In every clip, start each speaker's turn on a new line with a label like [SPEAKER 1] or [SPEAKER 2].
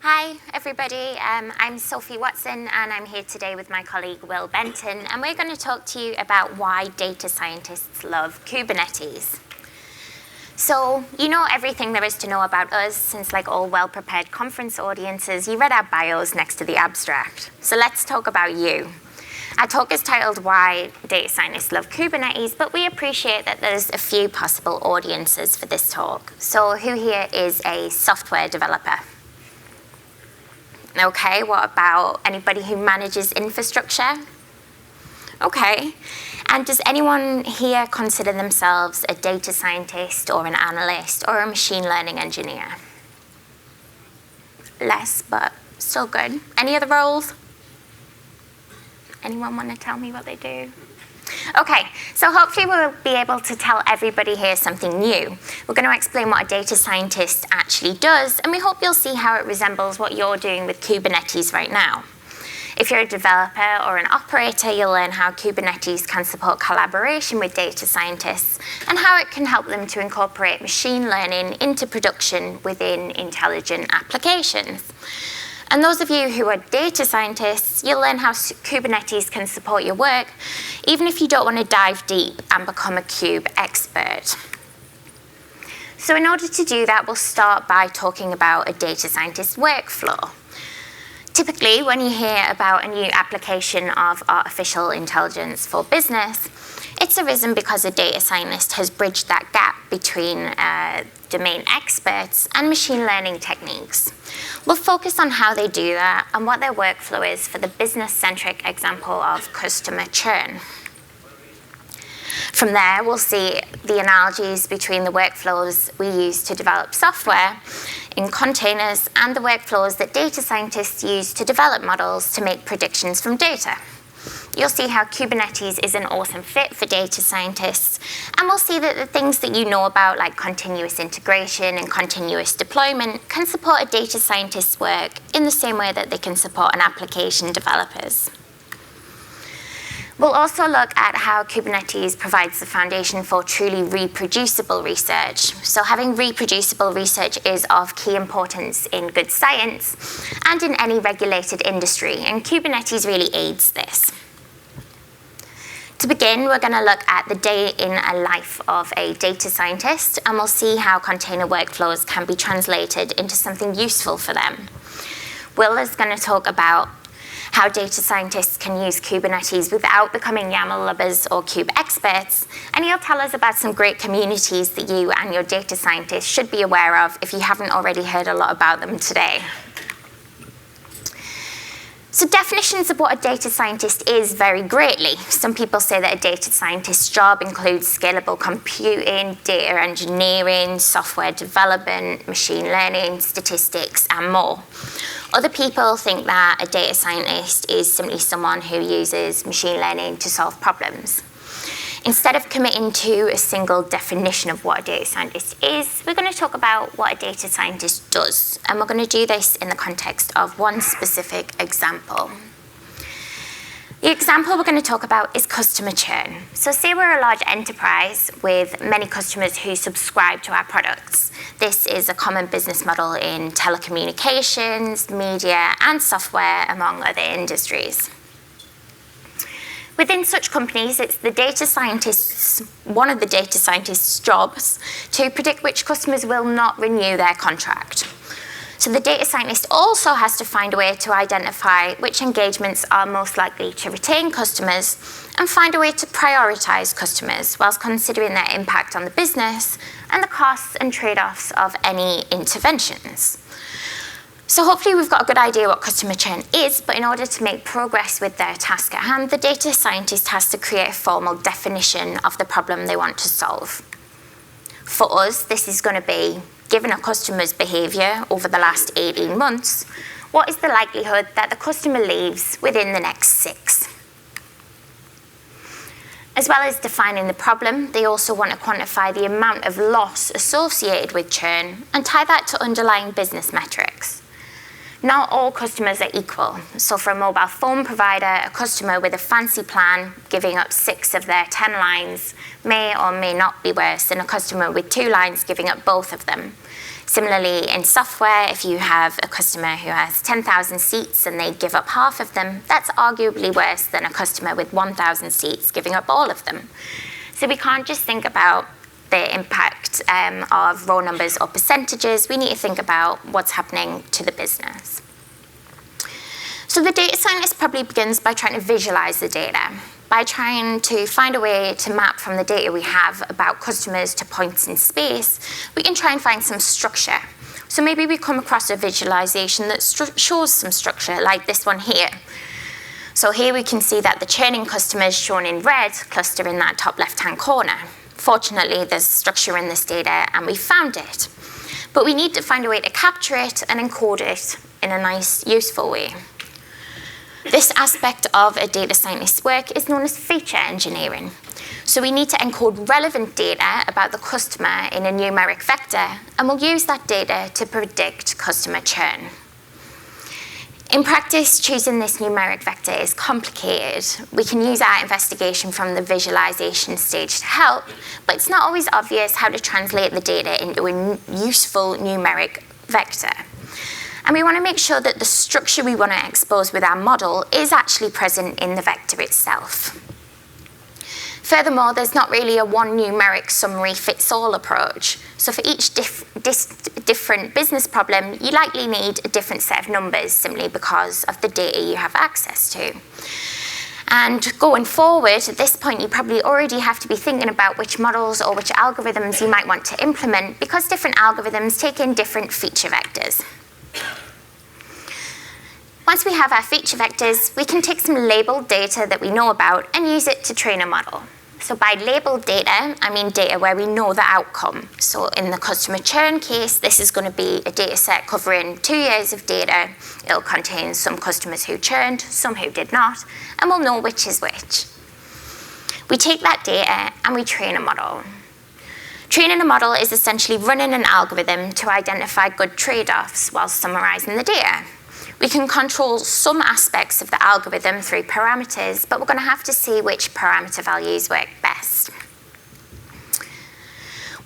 [SPEAKER 1] Hi, everybody. I'm Sophie Watson, and I'm here today with my colleague, Will Benton, and we're going to talk to you about why data scientists love Kubernetes. So, you know everything there is to know about us, since like all well-prepared conference audiences, you read our bios next to the abstract. So let's talk about you. Our talk is titled Why Data Scientists Love Kubernetes, but we appreciate that there's a few possible audiences for this talk. So who here is a software developer? Okay, what about anybody who manages infrastructure? Okay, and does anyone here consider themselves a data scientist or an analyst or a machine learning engineer? Less, but still good. Any other roles? Anyone want to tell me what they do? Okay, so hopefully we'll be able to tell everybody here something new. We're going to explain what a data scientist actually does, and we hope you'll see how it resembles what you're doing with Kubernetes right now. If you're a developer or an operator, you'll learn how Kubernetes can support collaboration with data scientists and how it can help them to incorporate machine learning into production within intelligent applications. And those of you who are data scientists, you'll learn how Kubernetes can support your work, even if you don't want to dive deep and become a Kube expert. So in order to do that, we'll start by talking about a data scientist workflow. Typically, when you hear about a new application of artificial intelligence for business, it's arisen because a data scientist has bridged that gap between domain experts and machine learning techniques. We'll focus on how they do that and what their workflow is for the business-centric example of customer churn. From there, we'll see the analogies between the workflows we use to develop software in containers and the workflows that data scientists use to develop models to make predictions from data. You'll see how Kubernetes is an awesome fit for data scientists, and we'll see that the things that you know about, like continuous integration and continuous deployment, can support a data scientist's work in the same way that they can support an application developer's. We'll also look at how Kubernetes provides the foundation for truly reproducible research. So having reproducible research is of key importance in good science and in any regulated industry, and Kubernetes really aids this. To begin, we're going to look at the day in a life of a data scientist, and we'll see how container workflows can be translated into something useful for them. Will is going to talk about how data scientists can use Kubernetes without becoming YAML lovers or Kube experts, and he'll tell us about some great communities that you and your data scientists should be aware of if you haven't already heard a lot about them today. So definitions of what a data scientist is vary greatly. Some people say that a data scientist's job includes scalable computing, data engineering, software development, machine learning, statistics, and more. Other people think that a data scientist is simply someone who uses machine learning to solve problems. Instead of committing to a single definition of what a data scientist is, we're going to talk about what a data scientist does, and we're going to do this in the context of one specific example. The example we're going to talk about is customer churn. So say we're a large enterprise with many customers who subscribe to our products. This is a common business model in telecommunications, media, and software, among other industries. Within such companies, it's one of the data scientists' jobs to predict which customers will not renew their contract. So the data scientist also has to find a way to identify which engagements are most likely to retain customers and find a way to prioritize customers whilst considering their impact on the business and the costs and trade-offs of any interventions. So hopefully we've got a good idea what customer churn is, but in order to make progress with their task at hand, the data scientist has to create a formal definition of the problem they want to solve. For us, this is going to be, given a customer's behavior over the last 18 months, what is the likelihood that the customer leaves within the next 6? As well as defining the problem, they also want to quantify the amount of loss associated with churn and tie that to underlying business metrics. Not all customers are equal. So for a mobile phone provider, a customer with a fancy plan giving up 6 of their 10 lines may or may not be worse than a customer with 2 lines giving up both of them. Similarly, in software, if you have a customer who has 10,000 seats and they give up half of them, that's arguably worse than a customer with 1,000 seats giving up all of them. So we can't just think about the impact of raw numbers or percentages. We need to think about what's happening to the business. So the data scientist probably begins by trying to visualize the data, by trying to find a way to map from the data we have about customers to points in space. We can try and find some structure. So maybe we come across a visualization that shows some structure, like this one here. So here we can see that the churning customers shown in red cluster in that top left-hand corner. Fortunately, there's structure in this data, and we found it. But we need to find a way to capture it and encode it in a nice, useful way. This aspect of a data scientist's work is known as feature engineering. So we need to encode relevant data about the customer in a numeric vector, and we'll use that data to predict customer churn. In practice, choosing this numeric vector is complicated. We can use our investigation from the visualization stage to help, but it's not always obvious how to translate the data into a useful numeric vector. And we want to make sure that the structure we want to expose with our model is actually present in the vector itself. Furthermore, there's not really a one numeric summary fits all approach. So for each different business problem, you likely need a different set of numbers simply because of the data you have access to. And going forward, at this point, you probably already have to be thinking about which models or which algorithms you might want to implement, because different algorithms take in different feature vectors. Once we have our feature vectors, we can take some labeled data that we know about and use it to train a model. So by labeled data, I mean data where we know the outcome. So in the customer churn case, this is going to be a data set covering 2 years of data. It'll contain some customers who churned, some who did not, and we'll know which is which. We take that data and we train a model. Training a model is essentially running an algorithm to identify good trade-offs while summarizing the data. We can control some aspects of the algorithm through parameters, but we're going to have to see which parameter values work best.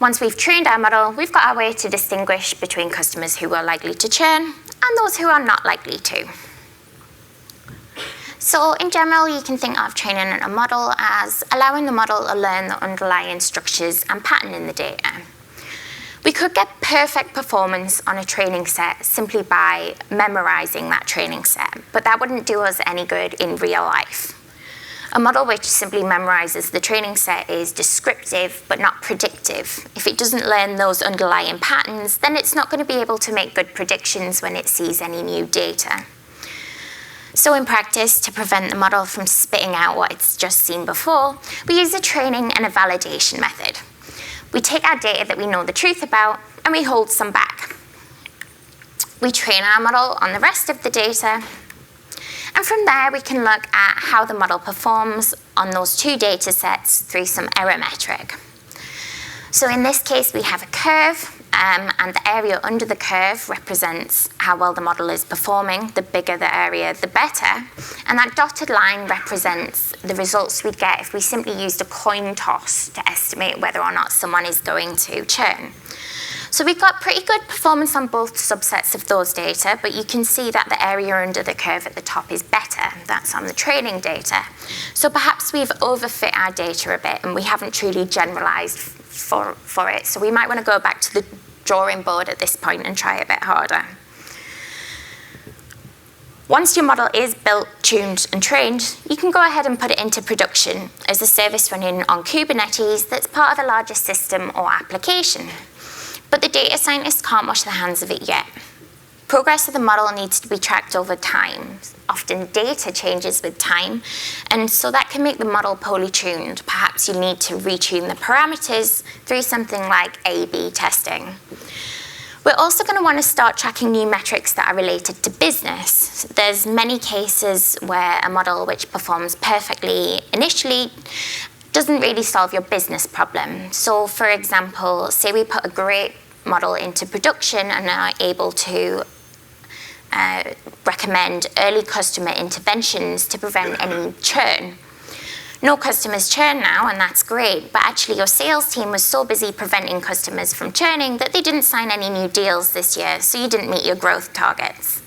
[SPEAKER 1] Once we've trained our model, we've got our way to distinguish between customers who are likely to churn and those who are not likely to. So in general, you can think of training a model as allowing the model to learn the underlying structures and pattern in the data. We could get perfect performance on a training set simply by memorizing that training set, but that wouldn't do us any good in real life. A model which simply memorizes the training set is descriptive but not predictive. If it doesn't learn those underlying patterns, then it's not going to be able to make good predictions when it sees any new data. So in practice, to prevent the model from spitting out what it's just seen before, we use a training and a validation method. We take our data that we know the truth about and we hold some back. We train our model on the rest of the data, and from there we can look at how the model performs on those two data sets through some error metric. So in this case we have a curve, and the area under the curve represents how well the model is performing. The bigger the area, the better. And that dotted line represents the results we'd get if we simply used a coin toss to estimate whether or not someone is going to churn. So we've got pretty good performance on both subsets of those data, but you can see that the area under the curve at the top is better. That's on the training data. So perhaps we've overfit our data a bit and we haven't truly generalized for it. So we might want to go back to the drawing board at this point and try a bit harder. Once your model is built, tuned, and trained, you can go ahead and put it into production as a service running on Kubernetes that's part of a larger system or application. But the data scientists can't wash their hands of it yet. Progress of the model needs to be tracked over time. Often data changes with time, and so that can make the model poorly tuned. Perhaps you need to retune the parameters through something like A/B testing. We're also going to want to start tracking new metrics that are related to business. There's many cases where a model which performs perfectly initially doesn't really solve your business problem. So for example, say we put a great model into production and are able to recommend early customer interventions to prevent any churn. No customers churn now, and that's great, but actually your sales team was so busy preventing customers from churning that they didn't sign any new deals this year, so you didn't meet your growth targets.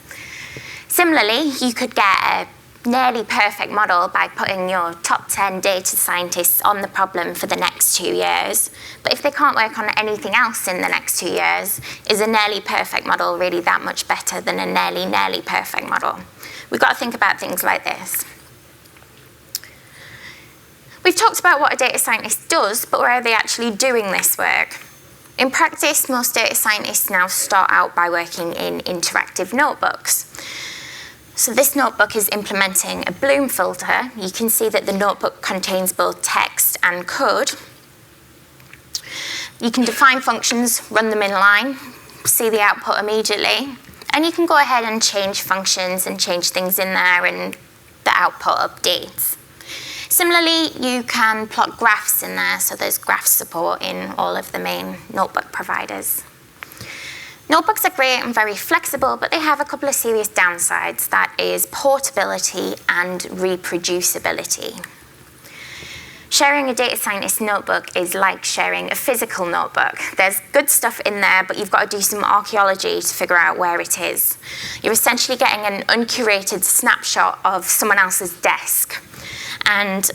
[SPEAKER 1] Similarly, you could get a nearly perfect model by putting your top 10 data scientists on the problem for the next 2 years. But if they can't work on anything else in the next 2 years, is a nearly perfect model really that much better than a nearly perfect model? We've got to think about things like this. We've talked about what a data scientist does, but where are they actually doing this work? In practice, most data scientists now start out by working in interactive notebooks. So this notebook is implementing a Bloom filter. You can see that the notebook contains both text and code. You can define functions, run them in line, see the output immediately, and you can go ahead and change functions and change things in there, and the output updates. Similarly, you can plot graphs in there, so there's graph support in all of the main notebook providers. Notebooks are great and very flexible, but they have a couple of serious downsides. That is portability and reproducibility. Sharing a data scientist notebook is like sharing a physical notebook. There's good stuff in there, but you've got to do some archaeology to figure out where it is. You're essentially getting an uncurated snapshot of someone else's desk. And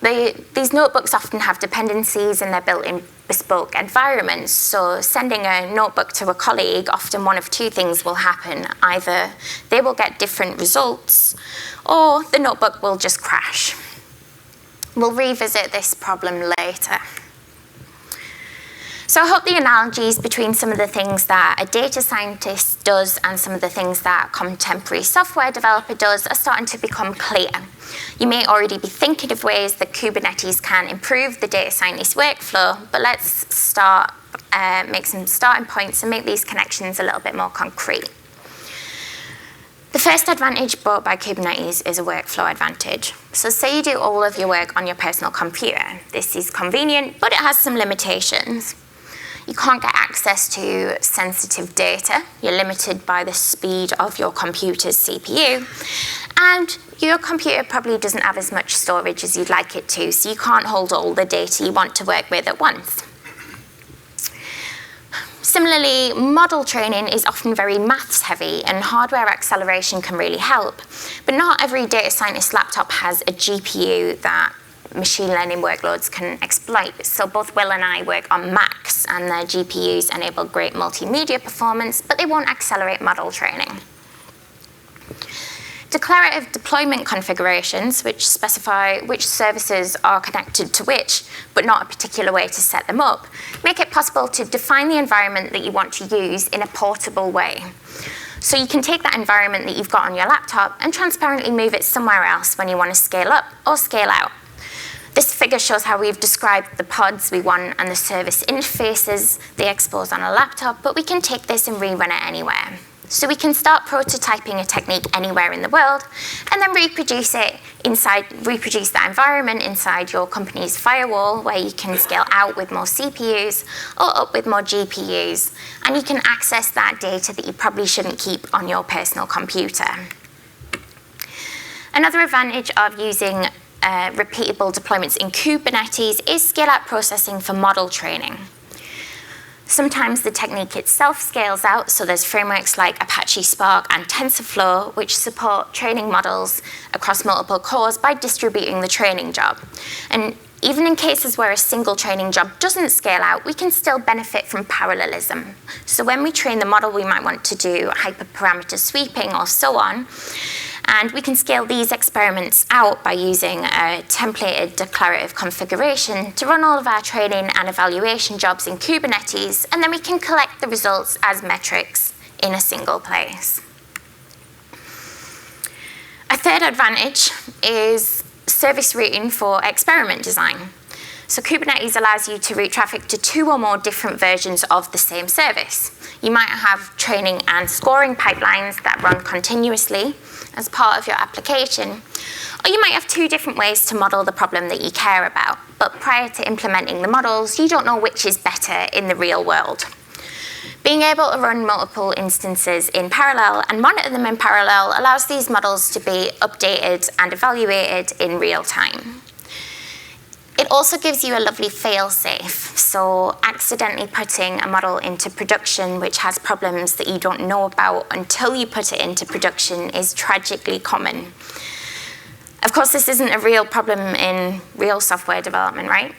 [SPEAKER 1] these notebooks often have dependencies, and they're built in bespoke environments. So sending a notebook to a colleague, often one of two things will happen. Either they will get different results, or the notebook will just crash. We'll revisit this problem later. So I hope the analogies between some of the things that a data scientist does and some of the things that a contemporary software developer does are starting to become clear. You may already be thinking of ways that Kubernetes can improve the data scientist workflow, but let's make some starting points and make these connections a little bit more concrete. The first advantage brought by Kubernetes is a workflow advantage. So say you do all of your work on your personal computer. This is convenient, but it has some limitations. You can't get access to sensitive data. You're limited by the speed of your computer's CPU. And your computer probably doesn't have as much storage as you'd like it to, so you can't hold all the data you want to work with at once. Similarly, model training is often very maths heavy, and hardware acceleration can really help. But not every data scientist laptop has a GPU that machine learning workloads can exploit. So both Will and I work on Macs, and their GPUs enable great multimedia performance, but they won't accelerate model training. Declarative deployment configurations, which specify which services are connected to which, but not a particular way to set them up, make it possible to define the environment that you want to use in a portable way. So you can take that environment that you've got on your laptop and transparently move it somewhere else when you want to scale up or scale out. This figure shows how we've described the pods we want and the service interfaces they expose on a laptop, but we can take this and rerun it anywhere. So we can start prototyping a technique anywhere in the world, and then reproduce that environment inside your company's firewall, where you can scale out with more CPUs or up with more GPUs, and you can access that data that you probably shouldn't keep on your personal computer. Another advantage of using repeatable deployments in Kubernetes is scale-out processing for model training. Sometimes the technique itself scales out, so there's frameworks like Apache Spark and TensorFlow, which support training models across multiple cores by distributing the training job. And even in cases where a single training job doesn't scale out, we can still benefit from parallelism. So when we train the model, we might want to do hyperparameter sweeping or so on. And we can scale these experiments out by using a templated declarative configuration to run all of our training and evaluation jobs in Kubernetes, and then we can collect the results as metrics in a single place. A third advantage is service routing for experiment design. So Kubernetes allows you to route traffic to 2 or more different versions of the same service. You might have training and scoring pipelines that run continuously as part of your application, or you might have 2 different ways to model the problem that you care about. But prior to implementing the models, you don't know which is better in the real world. Being able to run multiple instances in parallel and monitor them in parallel allows these models to be updated and evaluated in real time. also gives you a lovely fail-safe. So accidentally putting a model into production which has problems that you don't know about until you put it into production is tragically common. Of course, this isn't a real problem in real software development, right?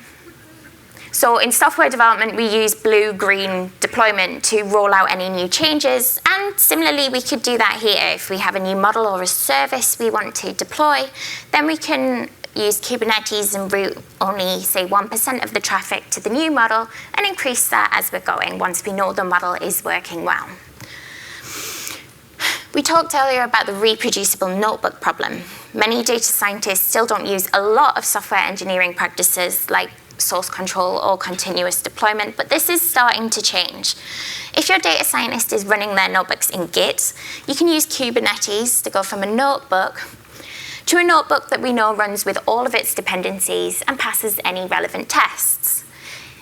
[SPEAKER 1] So in software development, we use blue-green deployment to roll out any new changes. And similarly, we could do that here. If we have a new model or a service we want to deploy, then we can use Kubernetes and route only, say, 1% of the traffic to the new model and increase that as we're going once we know the model is working well. We talked earlier about the reproducible notebook problem. Many data scientists still don't use a lot of software engineering practices like source control or continuous deployment, but this is starting to change. If your data scientist is running their notebooks in Git, you can use Kubernetes to go from a notebook to a notebook that we know runs with all of its dependencies and passes any relevant tests.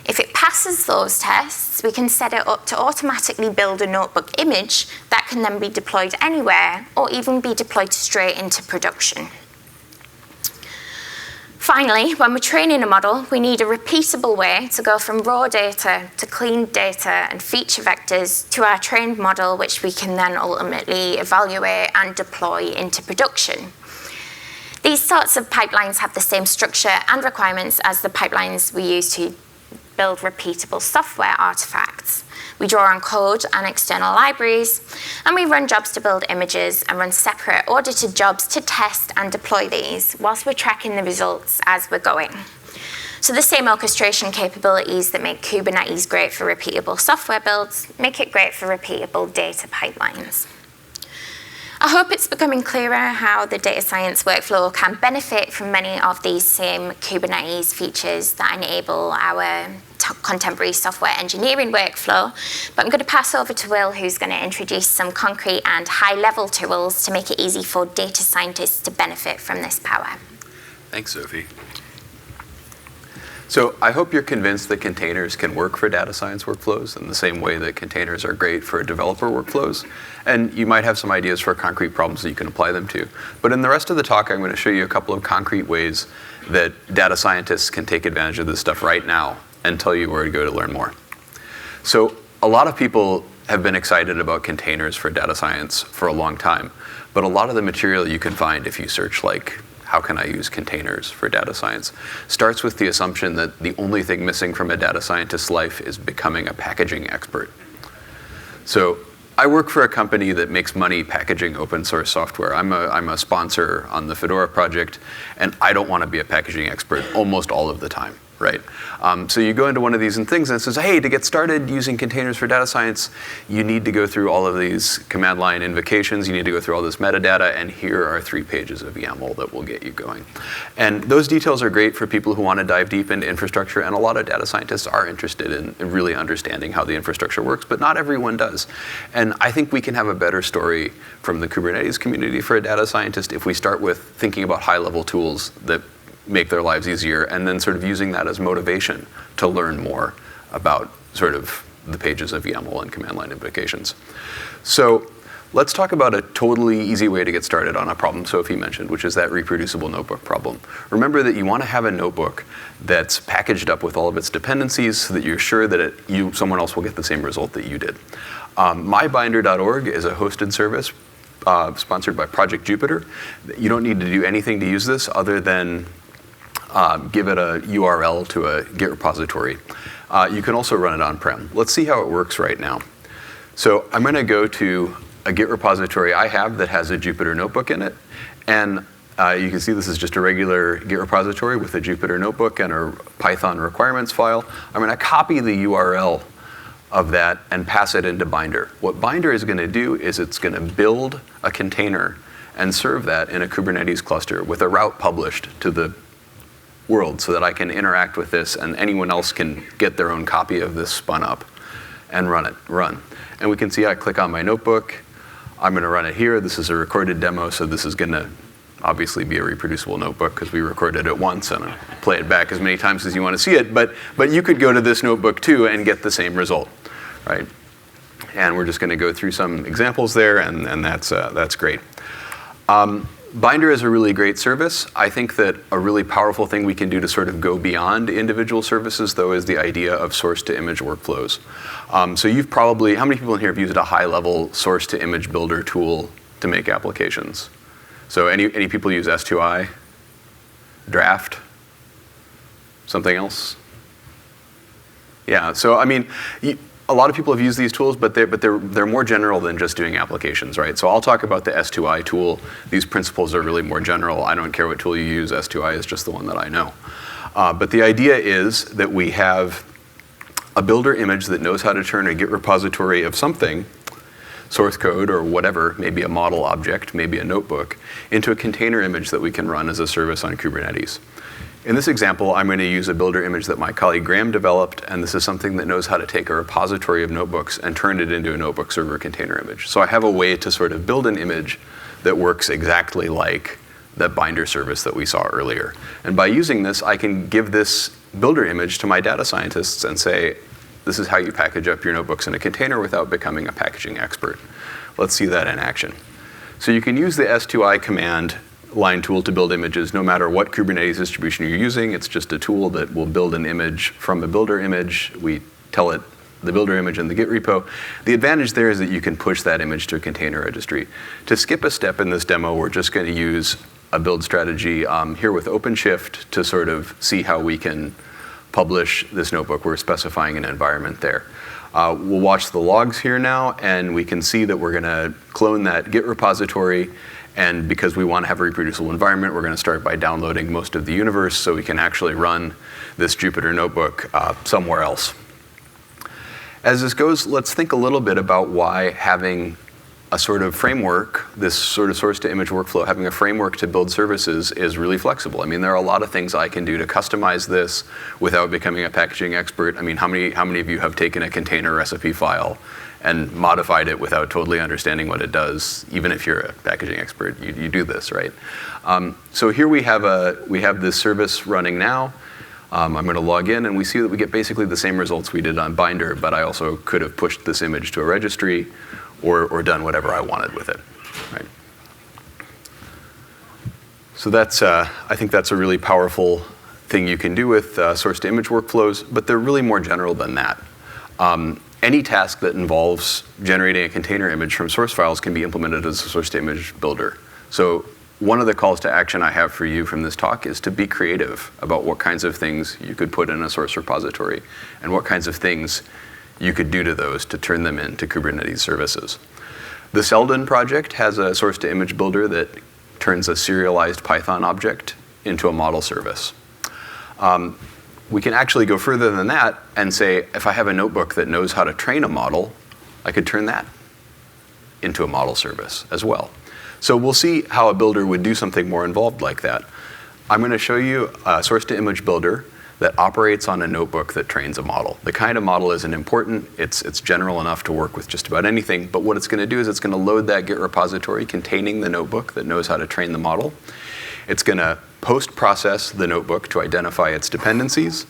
[SPEAKER 1] If it passes those tests, we can set it up to automatically build a notebook image that can then be deployed anywhere or even be deployed straight into production. Finally, when we're training a model, we need a repeatable way to go from raw data to clean data and feature vectors to our trained model, which we can then ultimately evaluate and deploy into production. These sorts of pipelines have the same structure and requirements as the pipelines we use to build repeatable software artifacts. We draw on code and external libraries, and we run jobs to build images and run separate audited jobs to test and deploy these whilst we're tracking the results as we're going. So the same orchestration capabilities that make Kubernetes great for repeatable software builds make it great for repeatable data pipelines. I hope it's becoming clearer how the data science workflow can benefit from many of these same Kubernetes features that enable our contemporary software engineering workflow. But I'm going to pass over to Will, who's going to introduce some concrete and high-level tools to make it easy for data scientists to benefit from this power.
[SPEAKER 2] Thanks, Sophie. So I hope you're convinced that containers can work for data science workflows in the same way that containers are great for developer workflows. And you might have some ideas for concrete problems that you can apply them to. But in the rest of the talk, I'm going to show you a couple of concrete ways that data scientists can take advantage of this stuff right now and tell you where to go to learn more. So a lot of people have been excited about containers for data science for a long time. But a lot of the material you can find if you search like, how can I use containers for data science, starts with the assumption that the only thing missing from a data scientist's life is becoming a packaging expert. So I work for a company that makes money packaging open source software. I'm a sponsor on the Fedora project, and I don't want to be a packaging expert almost all of the time, right? So you go into one of these things and it says, hey, to get started using containers for data science, you need to go through all of these command line invocations, you need to go through all this metadata, and here are 3 pages of YAML that will get you going. And those details are great for people who want to dive deep into infrastructure, and a lot of data scientists are interested in really understanding how the infrastructure works, but not everyone does. And I think we can have a better story from the Kubernetes community for a data scientist if we start with thinking about high-level tools that make their lives easier, and then sort of using that as motivation to learn more about sort of the pages of YAML and command line invocations. So let's talk about a totally easy way to get started on a problem Sophie mentioned, which is that reproducible notebook problem. Remember that you want to have a notebook that's packaged up with all of its dependencies so that you're sure that someone else will get the same result that you did. mybinder.org is a hosted service sponsored by Project Jupyter. You don't need to do anything to use this other than give it a URL to a Git repository. You can also run it on-prem. Let's see how it works right now. So I'm going to go to a Git repository I have that has a Jupyter notebook in it. And you can see this is just a regular Git repository with a Jupyter notebook and a Python requirements file. I'm going to copy the URL of that and pass it into Binder. What Binder is going to do is it's going to build a container and serve that in a Kubernetes cluster with a route published to the world so that I can interact with this and anyone else can get their own copy of this spun up and run. And we can see I click on my notebook. I'm going to run it here. This is a recorded demo, so this is going to obviously be a reproducible notebook because we recorded it once and I'll play it back as many times as you want to see it. But you could go to this notebook too and get the same result, right? And we're just going to go through some examples there, and that's great. Binder is a really great service. I think that a really powerful thing we can do to sort of go beyond individual services, though, is the idea of source-to-image workflows. So you've probably, how many people in here have used a high-level source-to-image builder tool to make applications? So any people use S2i? Draft? Something else? Yeah, so I mean, a lot of people have used these tools, but they're more general than just doing applications, right? So I'll talk about the S2i tool. These principles are really more general. I don't care what tool you use. S2i is just the one that I know. But the idea is that we have a builder image that knows how to turn a Git repository of something, source code or whatever, maybe a model object, maybe a notebook, into a container image that we can run as a service on Kubernetes. In this example, I'm going to use a builder image that my colleague Graham developed, and this is something that knows how to take a repository of notebooks and turn it into a notebook server container image. So I have a way to sort of build an image that works exactly like the Binder service that we saw earlier. And by using this, I can give this builder image to my data scientists and say, this is how you package up your notebooks in a container without becoming a packaging expert. Let's see that in action. So you can use the S2i command line tool to build images no matter what Kubernetes distribution you're using. It's just a tool that will build an image from a builder image. We tell it the builder image in the Git repo. The advantage there is that you can push that image to a container registry. To skip a step in this demo, we're just going to use a build strategy here with OpenShift to sort of see how we can publish this notebook. We're specifying an environment there. We'll watch the logs here now, and we can see that we're going to clone that Git repository. And because we want to have a reproducible environment, we're going to start by downloading most of the universe so we can actually run this Jupyter notebook somewhere else. As this goes, let's think a little bit about why having a sort of framework, this sort of source-to-image workflow, having a framework to build services is really flexible. I mean, there are a lot of things I can do to customize this without becoming a packaging expert. I mean, how many of you have taken a container recipe file and modified it without totally understanding what it does? Even if you're a packaging expert, you do this, right? So here we have this service running now. I'm going to log in, and we see that we get basically the same results we did on Binder, but I also could have pushed this image to a registry or done whatever I wanted with it, right? So that's, I think that's a really powerful thing you can do with source-to-image workflows, but they're really more general than that. Any task that involves generating a container image from source files can be implemented as a source-to-image builder. So one of the calls to action I have for you from this talk is to be creative about what kinds of things you could put in a source repository and what kinds of things you could do to those to turn them into Kubernetes services. The Selden project has a source-to-image builder that turns a serialized Python object into a model service. We can actually go further than that and say, if I have a notebook that knows how to train a model, I could turn that into a model service as well. So we'll see how a builder would do something more involved like that. I'm going to show you a source-to-image builder that operates on a notebook that trains a model. The kind of model isn't important. It's general enough to work with just about anything. But what it's going to do is it's going to load that Git repository containing the notebook that knows how to train the model. It's going to post-process the notebook to identify its dependencies,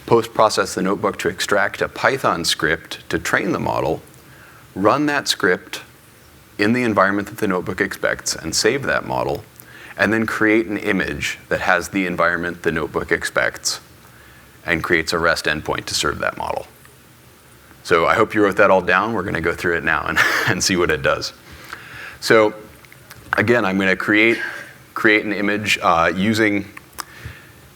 [SPEAKER 2] post-process the notebook to extract a Python script to train the model, run that script in the environment that the notebook expects and save that model, and then create an image that has the environment the notebook expects and creates a REST endpoint to serve that model. So I hope you wrote that all down. We're going to go through it now and see what it does. So again, I'm going to create an image using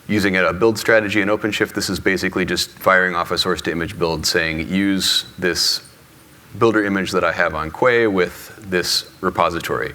[SPEAKER 2] a build strategy in OpenShift. This is basically just firing off a source-to-image build saying, use this builder image that I have on Quay with this repository.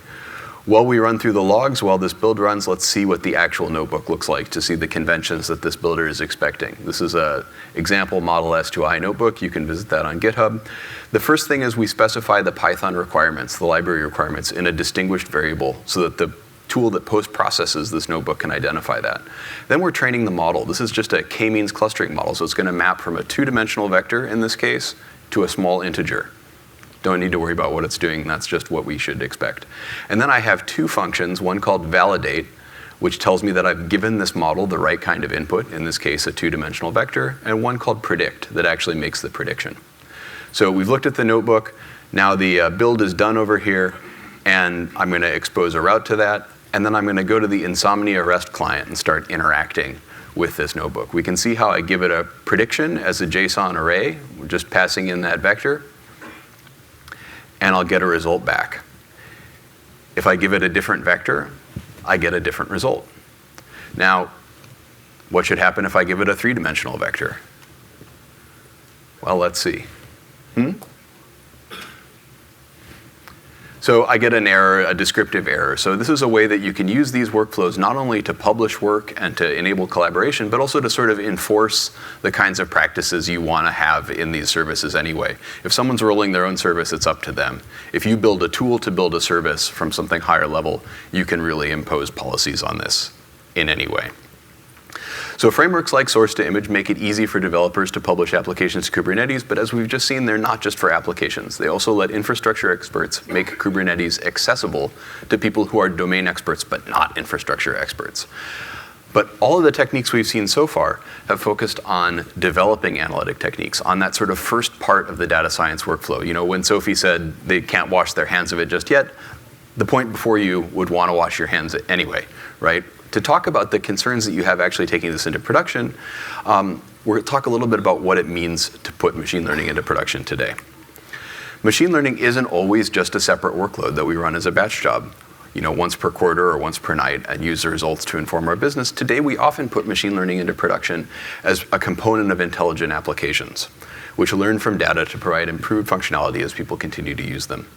[SPEAKER 2] While we run through the logs, while this build runs, let's see what the actual notebook looks like to see the conventions that this builder is expecting. This is an example model S2i notebook. You can visit that on GitHub. The first thing is we specify the Python requirements, the library requirements, in a distinguished variable so that the tool that post-processes this notebook can identify that. Then we're training the model. This is just a k-means clustering model, so it's going to map from a two-dimensional vector, in this case, to a small integer. Don't need to worry about what it's doing. That's just what we should expect. And then I have two functions, one called validate, which tells me that I've given this model the right kind of input, in this case a two-dimensional vector, and one called predict that actually makes the prediction. So we've looked at the notebook. Now the build is done over here, and I'm going to expose a route to that. And then I'm going to go to the Insomnia REST client and start interacting with this notebook. We can see how I give it a prediction as a JSON array, just passing in that vector, and I'll get a result back. If I give it a different vector, I get a different result. Now, what should happen if I give it a three-dimensional vector? Well, let's see. So I get an error, a descriptive error. So this is a way that you can use these workflows not only to publish work and to enable collaboration, but also to sort of enforce the kinds of practices you want to have in these services anyway. If someone's rolling their own service, it's up to them. If you build a tool to build a service from something higher level, you can really impose policies on this in any way. So frameworks like source to image make it easy for developers to publish applications to Kubernetes, but as we've just seen, they're not just for applications. They also let infrastructure experts make Kubernetes accessible to people who are domain experts but not infrastructure experts. But all of the techniques we've seen so far have focused on developing analytic techniques, on that sort of first part of the data science workflow. You know, when Sophie said they can't wash their hands of it just yet, the point before you would want to wash your hands anyway, right? To talk about the concerns that you have actually taking this into production, we're going to talk a little bit about what it means to put machine learning into production today. Machine learning isn't always just a separate workload that we run as a batch job, you know, once per quarter or once per night and use the results to inform our business. Today, we often put machine learning into production as a component of intelligent applications, which learn from data to provide improved functionality as people continue to use them.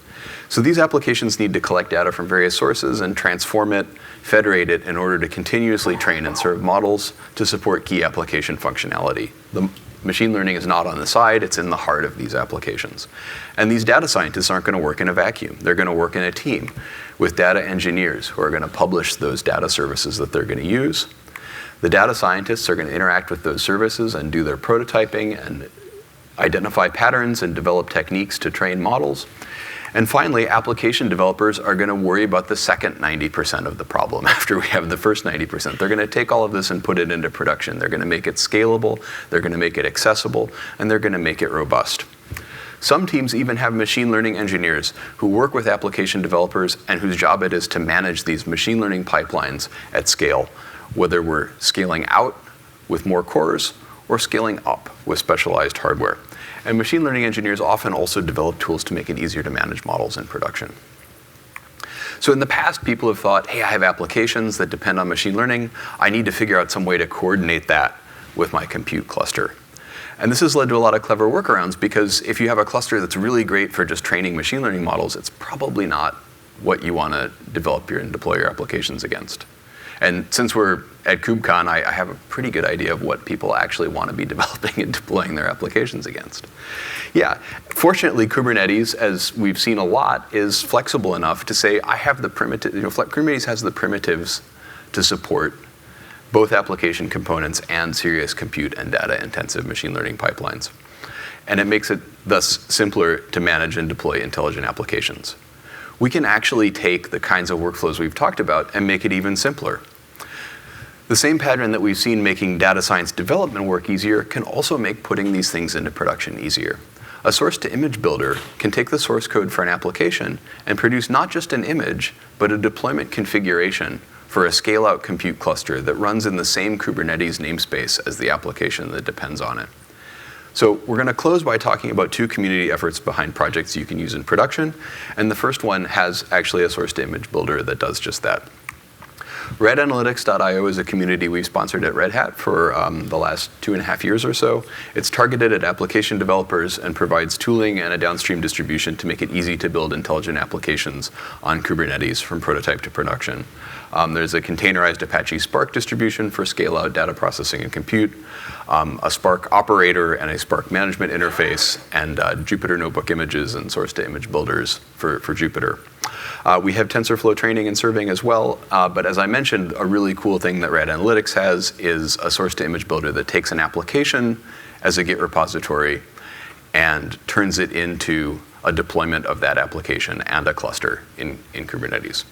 [SPEAKER 2] So these applications need to collect data from various sources and transform it, federate it in order to continuously train and serve models to support key application functionality. The machine learning is not on the side, it's in the heart of these applications. And these data scientists aren't going to work in a vacuum. They're going to work in a team with data engineers who are going to publish those data services that they're going to use. The data scientists are going to interact with those services and do their prototyping and identify patterns and develop techniques to train models. And finally, application developers are going to worry about the second 90% of the problem after we have the first 90%. They're going to take all of this and put it into production. They're going to make it scalable, they're going to make it accessible, and they're going to make it robust. Some teams even have machine learning engineers who work with application developers and whose job it is to manage these machine learning pipelines at scale, whether we're scaling out with more cores or scaling up with specialized hardware. And machine learning engineers often also develop tools to make it easier to manage models in production. So in the past, people have thought, hey, I have applications that depend on machine learning. I need to figure out some way to coordinate that with my compute cluster. And this has led to a lot of clever workarounds, because if you have a cluster that's really great for just training machine learning models, it's probably not what you want to develop and deploy your applications against. And since we're at KubeCon, I have a pretty good idea of what people actually want to be developing and deploying their applications against. Yeah, fortunately, Kubernetes, as we've seen a lot, is flexible enough to say, I have the primitive, Kubernetes has the primitives to support both application components and serious compute and data-intensive machine learning pipelines. And it makes it thus simpler to manage and deploy intelligent applications. We can actually take the kinds of workflows we've talked about and make it even simpler. The same pattern that we've seen making data science development work easier can also make putting these things into production easier. A source-to-image builder can take the source code for an application and produce not just an image, but a deployment configuration for a scale-out compute cluster that runs in the same Kubernetes namespace as the application that depends on it. So we're going to close by talking about two community efforts behind projects you can use in production. And the first one has actually a source-to-image builder that does just that. RedAnalytics.io is a community we've sponsored at Red Hat for the last 2.5 years or so. It's targeted at application developers and provides tooling and a downstream distribution to make it easy to build intelligent applications on Kubernetes from prototype to production. There's a containerized Apache Spark distribution for scale-out data processing and compute, a Spark operator and a Spark management interface, and Jupyter Notebook images and source-to-image builders for Jupyter. We have TensorFlow training and serving as well, but as I mentioned, a really cool thing that RedAnalytics has is a source-to-image builder that takes an application as a Git repository and turns it into a deployment of that application and a cluster in Kubernetes.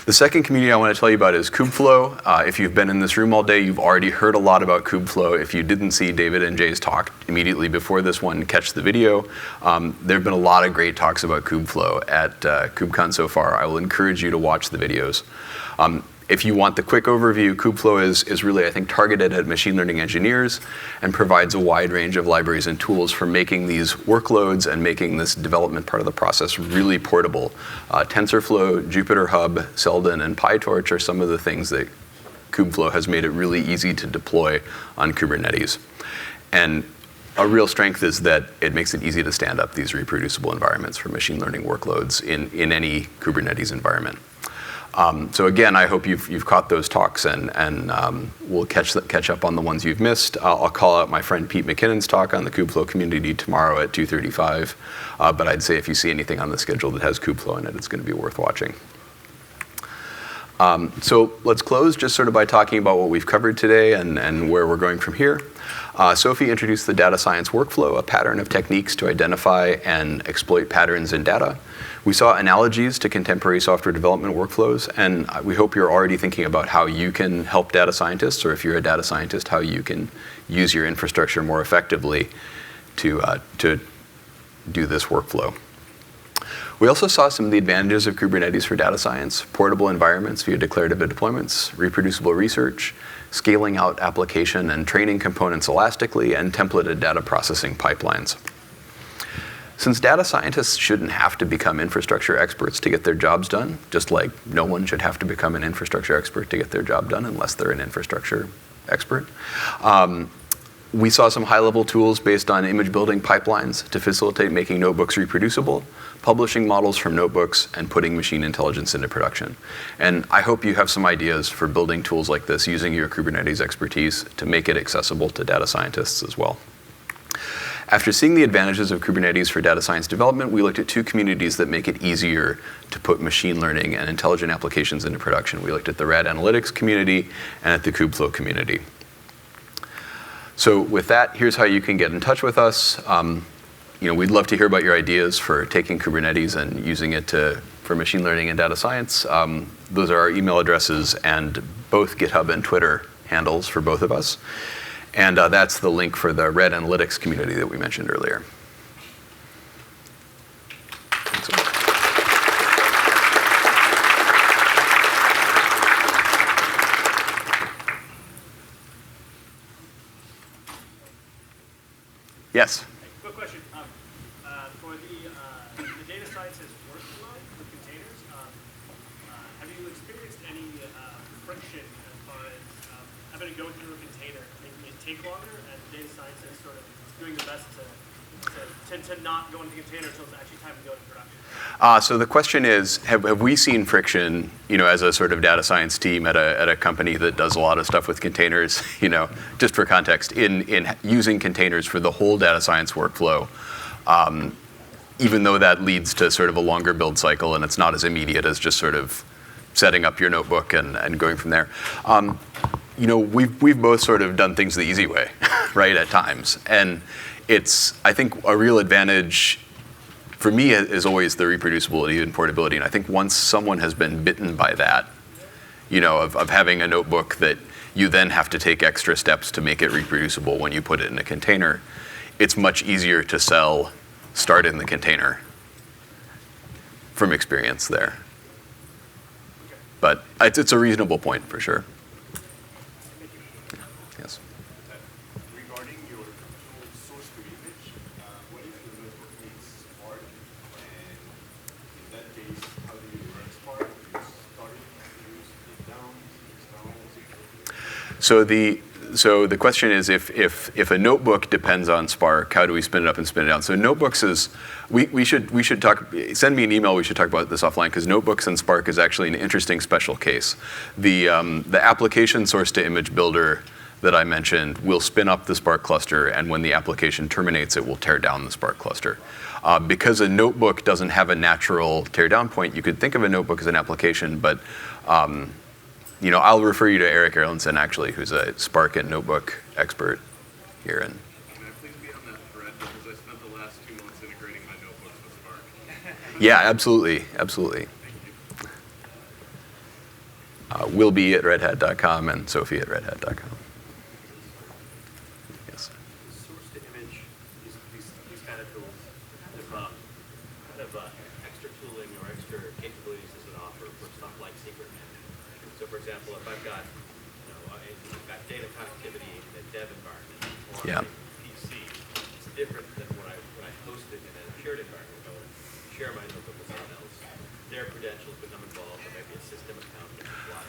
[SPEAKER 2] The second community I want to tell you about is Kubeflow. If you've been in this room all day, you've already heard a lot about Kubeflow. If you didn't see David and Jay's talk immediately before this one, catch the video. There have been a lot of great talks about Kubeflow at KubeCon so far. I will encourage you to watch the videos. If you want the quick overview, Kubeflow is really, I think, targeted at machine learning engineers and provides a wide range of libraries and tools for making these workloads and making this development part of the process really portable. TensorFlow, Jupyter Hub, Seldon, and PyTorch are some of the things that Kubeflow has made it really easy to deploy on Kubernetes. And a real strength is that it makes it easy to stand up these reproducible environments for machine learning workloads in any Kubernetes environment. So again, I hope you've caught those talks, and we'll catch up on the ones you've missed. I'll call out my friend Pete McKinnon's talk on the Kubeflow community tomorrow at 2:35. But I'd say if you see anything on the schedule that has Kubeflow in it, it's going to be worth watching. So let's close just sort of by talking about what we've covered today and where we're going from here. Sophie introduced the data science workflow, a pattern of techniques to identify and exploit patterns in data. We saw analogies to contemporary software development workflows, and we hope you're already thinking about how you can help data scientists, or if you're a data scientist, how you can use your infrastructure more effectively to do this workflow. We also saw some of the advantages of Kubernetes for data science: portable environments via declarative deployments, reproducible research, scaling out application and training components elastically, and templated data processing pipelines. Since data scientists shouldn't have to become infrastructure experts to get their jobs done, just like no one should have to become an infrastructure expert to get their job done unless they're an infrastructure expert, we saw some high-level tools based on image building pipelines to facilitate making notebooks reproducible, publishing models from notebooks, and putting machine intelligence into production. And I hope you have some ideas for building tools like this using your Kubernetes expertise to make it accessible to data scientists as well. After seeing the advantages of Kubernetes for data science development, we looked at two communities that make it easier to put machine learning and intelligent applications into production. We looked at the RAD Analytics community and at the Kubeflow community. So with that, here's how you can get in touch with us. We'd love to hear about your ideas for taking Kubernetes and using it for machine learning and data science. Those are our email addresses and both GitHub and Twitter handles for both of us. And that's the link for the RAD Analytics community that we mentioned earlier. Yes?
[SPEAKER 3] Quick question. For the data sciences workflow with containers, have you experienced any friction as far as having to go through a container, making it take longer, and data scientists sort of doing the best to not go into the container until it's actually time to go into production?
[SPEAKER 2] So the question is, have we seen friction, as a sort of data science team at a company that does a lot of stuff with containers, just for context, in using containers for the whole data science workflow, even though that leads to sort of a longer build cycle and it's not as immediate as just sort of setting up your notebook and going from there. We've both sort of done things the easy way, right, at times. And it's, I think, a real advantage for me is always the reproducibility and portability. And I think once someone has been bitten by that, of having a notebook that you then have to take extra steps to make it reproducible when you put it in a container, it's much easier to sell start in the container from experience there. But it's a reasonable point for sure. Yes.
[SPEAKER 4] Regarding your tool source to image, what if the notebook needs Spark? And in that case, how do you run Spark? Do you start it, use it down,
[SPEAKER 2] So the question is, if a notebook depends on Spark, how do we spin it up and spin it down? So notebooks is, we should talk, send me an email, we should talk about this offline, because notebooks and Spark is actually an interesting special case. The application source to image builder that I mentioned will spin up the Spark cluster, and when the application terminates, it will tear down the Spark cluster. Because a notebook doesn't have a natural tear down point, you could think of a notebook as an application, but I'll refer you to Eric Erlandson, actually, who's a Spark and notebook expert here.
[SPEAKER 4] Can I please be on that thread, because I spent the last 2 months integrating my notebooks with Spark.
[SPEAKER 2] Yeah, absolutely. willbe@redhat.com and Sophie@redhat.com. Yes.
[SPEAKER 5] Source to image, these kind of tools, extra tooling or extra capabilities does it offer for stuff like secret management. So for example, if I've got, I've got data connectivity in a dev environment or
[SPEAKER 2] Yeah.
[SPEAKER 5] a PC, it's different than when I host it in a shared environment. I want to share my notebook with someone else. Their credentials become involved, or maybe a system account gets applied.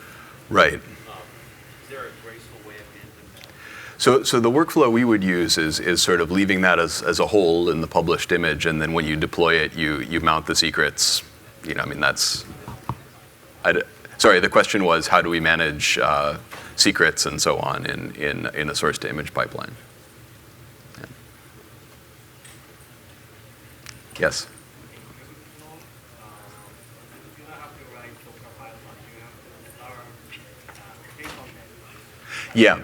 [SPEAKER 2] Right.
[SPEAKER 5] Is there a graceful way of handling that?
[SPEAKER 2] So the workflow we would use is sort of leaving that as a whole in the published image, and then when you deploy it, you mount the secrets. That's. Sorry, the question was how do we manage secrets and so on in a source to image pipeline? Yeah. Yes. Yeah.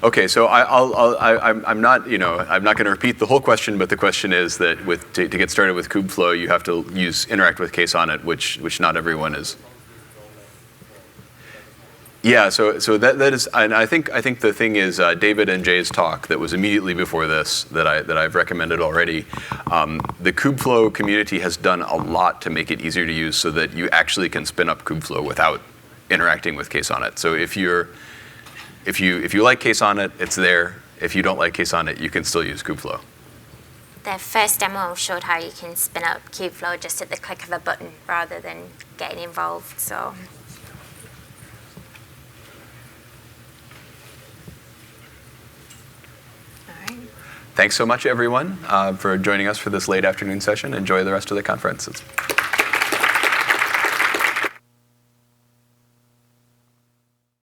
[SPEAKER 2] Okay, so I'm not going to repeat the whole question, but the question is that to get started with Kubeflow, you have to interact with case on it, which not everyone is. Yeah, so that is, and I think the thing is David and Jay's talk that was immediately before this that I've recommended already. The Kubeflow community has done a lot to make it easier to use, so that you actually can spin up Kubeflow without interacting with case on it. So if you like case on it, it's there. If you don't like case on it, you can still use Kubeflow.
[SPEAKER 1] The first demo showed how you can spin up Kubeflow just at the click of a button rather than getting involved. So.
[SPEAKER 2] Thanks so much, everyone, for joining us for this late afternoon session. Enjoy the rest of the conference.